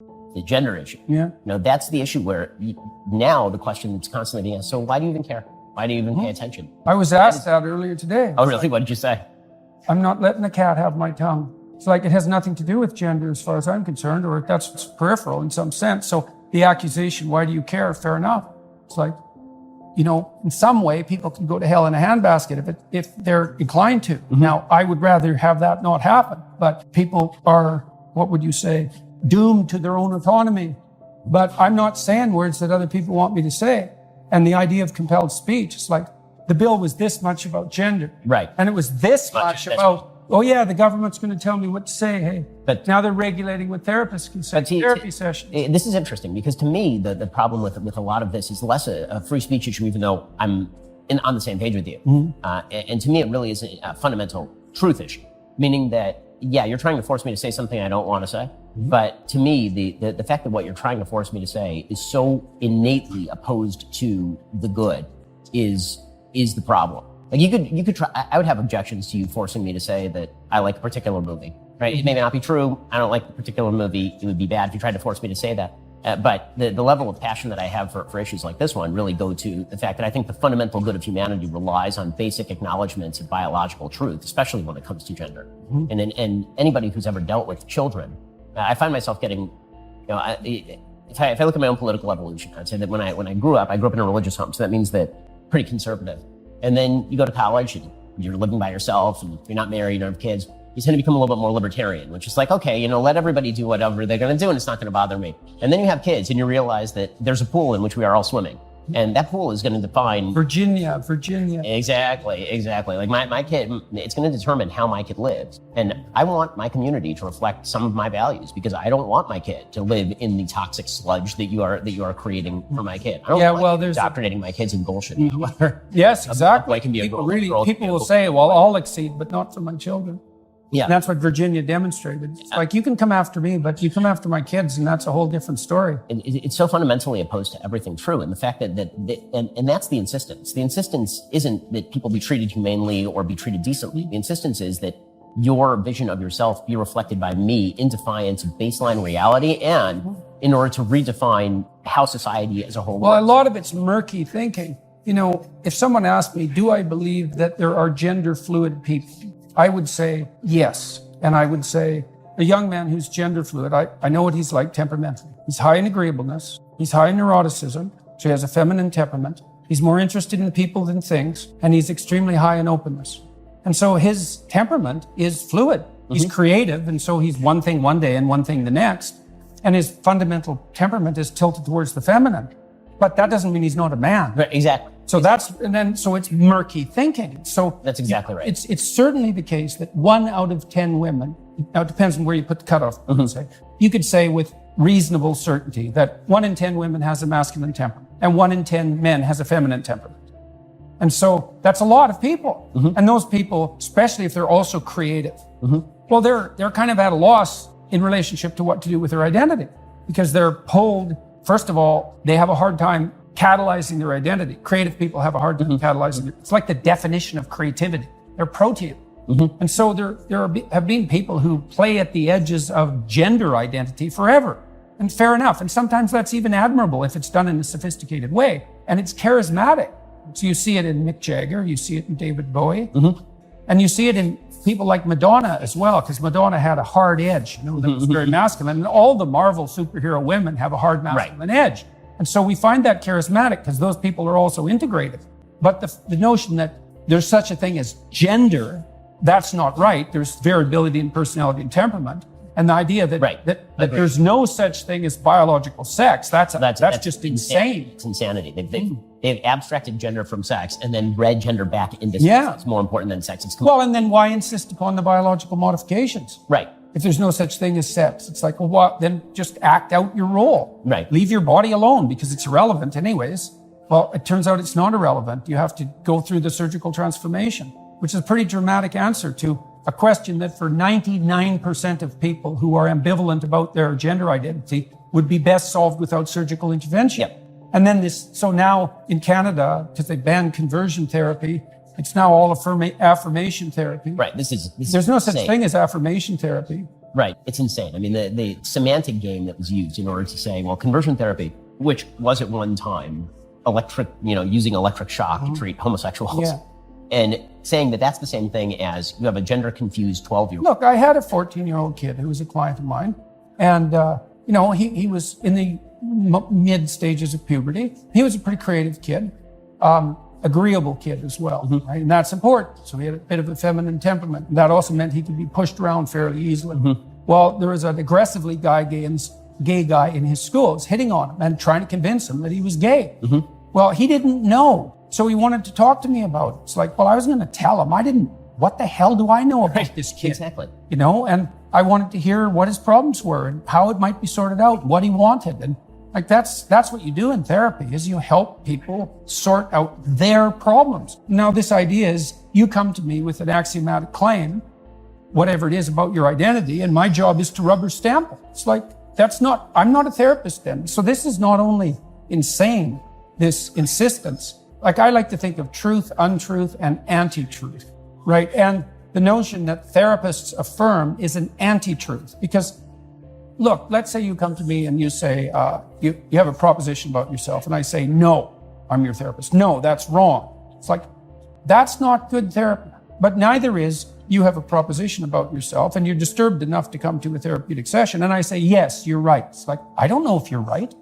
the gender issue. Yeah. That's the issue where now the question that's constantly being asked, so why do you even care? Why do you even pay attention? I was asked that earlier today. Oh, really? What did you say? I'm not letting the cat have my tongue. It's like it has nothing to do with gender as far as I'm concerned, or that's peripheral in some sense. So the accusation, why do you care? Fair enough. It's like, in some way, people can go to hell in a handbasket if they're inclined to. Mm-hmm. Now, I would rather have that not happen, but people are, what would you say, doomed to their own autonomy. But I'm not saying words that other people want me to say. And the idea of compelled speech, it's like the bill was this much about gender. Right. And it was this much about, oh yeah, the government's going to tell me what to say. Hey, but now they're regulating what therapists can say, therapy sessions. This is interesting because to me, the problem with a lot of this is less a free speech issue, even though I'm on the same page with you. Mm-hmm. And to me, it really is a fundamental truth issue, meaning that, yeah, you're trying to force me to say something I don't want to say. Mm-hmm. But to me, the fact that what you're trying to force me to say is so innately opposed to the good is the problem. Like you could try, I would have objections to you forcing me to say that I like a particular movie, right? It may not be true. I don't like a particular movie. It would be bad if you tried to force me to say that. But the level of passion that I have for issues like this one really go to the fact that I think the fundamental good of humanity relies on basic acknowledgments of biological truth, especially when it comes to gender. Mm-hmm. And anybody who's ever dealt with children, I find myself getting, if I look at my own political evolution, I'd say that when I grew up in a religious home. So that means that pretty conservative. And then you go to college and you're living by yourself and you're not married, you don't have kids. You tend to become a little bit more libertarian, which is like, okay, let everybody do whatever they're going to do and it's not going to bother me. And then you have kids and you realize that there's a pool in which we are all swimming. And that pool is going to define... Virginia. Exactly. Like my kid, it's going to determine how my kid lives. And I want my community to reflect some of my values because I don't want my kid to live in the toxic sludge that you are creating for my kid. I don't want there's indoctrinating my kids in bullshit. Yes, exactly. Can be people will say, well, I'll exceed, but not for my children. Yeah. And that's what Virginia demonstrated. It's like, you can come after me, but you come after my kids, and that's a whole different story. It's so fundamentally opposed to everything true. And the fact that that's the insistence. The insistence isn't that people be treated humanely or be treated decently. The insistence is that your vision of yourself be reflected by me in defiance of baseline reality and in order to redefine how society as a whole works. Well, a lot of it's murky thinking. If someone asked me, do I believe that there are gender fluid people? I would say yes. And I would say a young man who's gender fluid, I know what he's like temperamentally. He's high in agreeableness. He's high in neuroticism. So he has a feminine temperament. He's more interested in people than things. And he's extremely high in openness. And so his temperament is fluid. He's creative. And so he's one thing one day and one thing the next. And his fundamental temperament is tilted towards the feminine. But that doesn't mean he's not a man. Right, exactly. So so it's murky thinking. So that's exactly right. It's certainly the case that 1 out of 10 women, now it depends on where you put the cutoff, you could say with reasonable certainty that 1 in 10 women has a masculine temperament and 1 in 10 men has a feminine temperament. And so that's a lot of people. And those people, especially if they're also creative, well, they're kind of at a loss in relationship to what to do with their identity because they're pulled. First of all, they have a hard time catalyzing their identity. Creative people have a hard time catalyzing it. It's like the definition of creativity. They're protean. And so there have been people who play at the edges of gender identity forever. And fair enough. And sometimes that's even admirable if it's done in a sophisticated way. And it's charismatic. So you see it in Mick Jagger, you see it in David Bowie, and you see it in people like Madonna as well, because Madonna had a hard edge, that was very masculine. And all the Marvel superhero women have a hard masculine edge. And so we find that charismatic because those people are also integrative. But the notion that there's such a thing as gender, that's not right. There's variability in personality and temperament. And the idea that there's no such thing as biological sex, that's just insane. It's insanity. They've abstracted gender from sex and then read gender back into sex. It's more important than sex. Well, and then why insist upon the biological modifications? Right. If there's no such thing as sex, it's like, well, then just act out your role. Right. Leave your body alone because it's irrelevant anyways. Well, it turns out it's not irrelevant. You have to go through the surgical transformation, which is a pretty dramatic answer to a question that for 99% of people who are ambivalent about their gender identity would be best solved without surgical intervention. Yep. And then so now in Canada, because they banned conversion therapy, it's now all affirmation therapy. Right. This There's no such thing as affirmation therapy. Right. It's insane. I mean, the semantic game that was used in order to say, well, conversion therapy, which was at one time using electric shock to treat homosexuals. Yeah. And saying that that's the same thing as you have a gender confused 12-year-old. Look, I had a 14-year-old kid who was a client of mine. And, he was in the mid stages of puberty. He was a pretty creative kid, agreeable kid as well, right? And that's important. So he had a bit of a feminine temperament. That also meant he could be pushed around fairly easily. Well, there was an aggressively gay guy in his school. Was hitting on him and trying to convince him that he was gay. Well, he didn't know. So he wanted to talk to me about it. It's like, well, I was going to tell him. What the hell do I know about this kid? Exactly. And I wanted to hear what his problems were and how it might be sorted out, what he wanted. And like, that's what you do in therapy, is you help people sort out their problems. Now, this idea is you come to me with an axiomatic claim, whatever it is about your identity, and my job is to rubber stamp it. It's like, I'm not a therapist then. So this is not only insane, this insistence. Like, I like to think of truth, untruth, and anti-truth, right? And the notion that therapists affirm is an anti-truth. Because, look, let's say you come to me and you say, you have a proposition about yourself, and I say, no, I'm your therapist. No, that's wrong. It's like, that's not good therapy. But neither is you have a proposition about yourself and you're disturbed enough to come to a therapeutic session. And I say, yes, you're right. It's like, I don't know if you're right.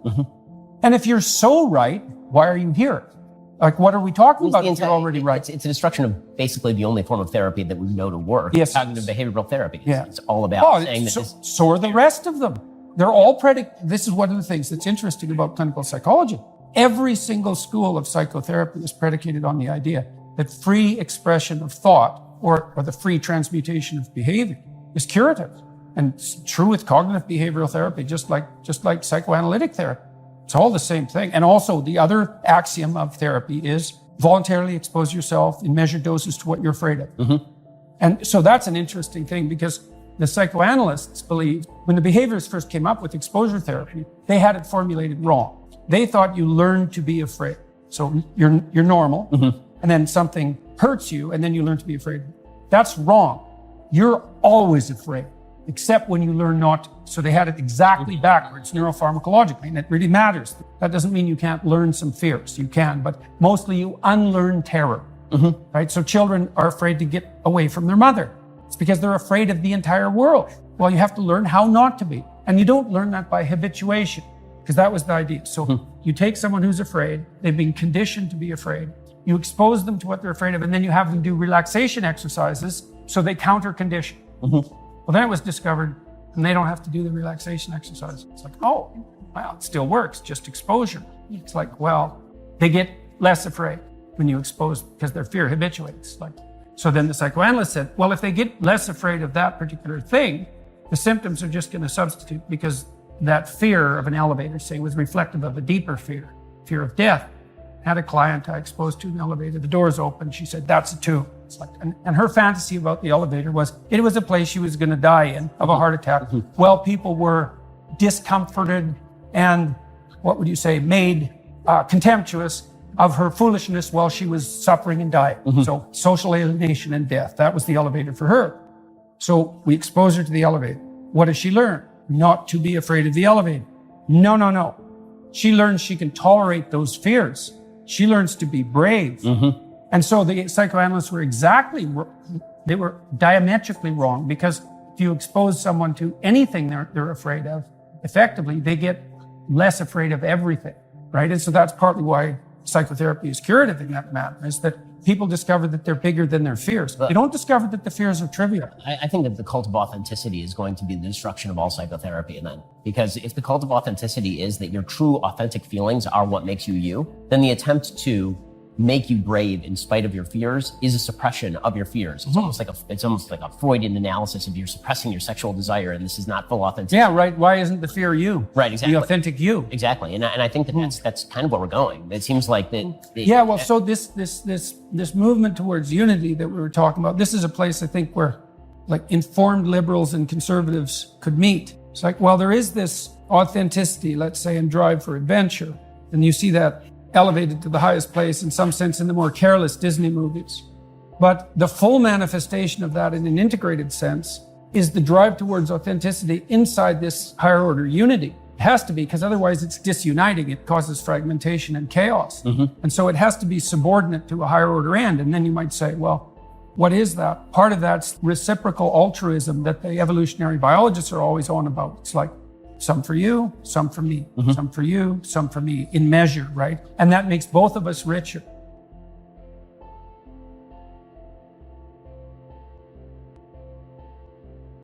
And if you're so right, why are you here? Like, what are we talking about if you're already right? It's a destruction of basically the only form of therapy that we know to work. Yes. Cognitive behavioral therapy. Yeah. It's all about saying that so are the rest of them. They're all this is one of the things that's interesting about clinical psychology. Every single school of psychotherapy is predicated on the idea that free expression of thought or the free transmutation of behavior is curative. And it's true with cognitive behavioral therapy, just like psychoanalytic therapy. It's all the same thing. And also the other axiom of therapy is voluntarily expose yourself in measured doses to what you're afraid of. And so that's an interesting thing, because the psychoanalysts believed when the behaviorists first came up with exposure therapy, they had it formulated wrong. They thought you learn to be afraid. So you're normal, and then something hurts you, and then you learn to be afraid. That's wrong. You're always afraid, except when you learn not to. So they had it exactly backwards neuropharmacologically, and it really matters. That doesn't mean you can't learn some fears. You can, but mostly you unlearn terror, right? So children are afraid to get away from their mother. It's because they're afraid of the entire world. Well, you have to learn how not to be. And you don't learn that by habituation, because that was the idea. So you take someone who's afraid, they've been conditioned to be afraid, you expose them to what they're afraid of, and then you have them do relaxation exercises so they counter condition. Well, then it was discovered, and they don't have to do the relaxation exercise. It's like, oh, well, it still works, just exposure. It's like, well, they get less afraid when you expose, because their fear habituates. So then the psychoanalyst said, well, if they get less afraid of that particular thing, the symptoms are just going to substitute, because that fear of an elevator, say, was reflective of a deeper fear of death. Had a client I exposed to an elevator, the doors open, she said, that's a tomb. It's like, and her fantasy about the elevator was, it was a place she was going to die in of a heart attack. Well, people were discomforted and, what would you say, made contemptuous of her foolishness while she was suffering and dying. So social alienation and death, that was the elevator for her. So we expose her to the elevator. What does she learn? Not to be afraid of the elevator. No. She learns she can tolerate those fears. She learns to be brave. And so the psychoanalysts were they were diametrically wrong, because if you expose someone to anything they're afraid of, effectively, they get less afraid of everything, right? And so that's partly why psychotherapy is curative in that matter, is that people discover that they're bigger than their fears. They don't discover that the fears are trivial. I think that the cult of authenticity is going to be the destruction of all psychotherapy. And then, because if the cult of authenticity is that your true authentic feelings are what makes you you, then the attempt to make you brave in spite of your fears is a suppression of your fears. It's almost like a Freudian analysis of you're suppressing your sexual desire, and this is not full authenticity. Yeah, right. Why isn't the fear you? Right, exactly. The authentic you. Exactly. And I think that's kind of where we're going. It seems like so this movement towards unity that we were talking about, this is a place I think where like informed liberals and conservatives could meet. It's like, well, there is this authenticity, let's say, and drive for adventure. And you see that elevated to the highest place in some sense in the more careless Disney movies. But the full manifestation of that in an integrated sense is the drive towards authenticity inside this higher order unity. It has to be, because otherwise it's disuniting. It causes fragmentation and chaos. And so it has to be subordinate to a higher order end. And then you might say, well, what is that? Part of that's reciprocal altruism that the evolutionary biologists are always on about. It's like some for you, some for me, some for you, some for me, in measure, right? And that makes both of us richer.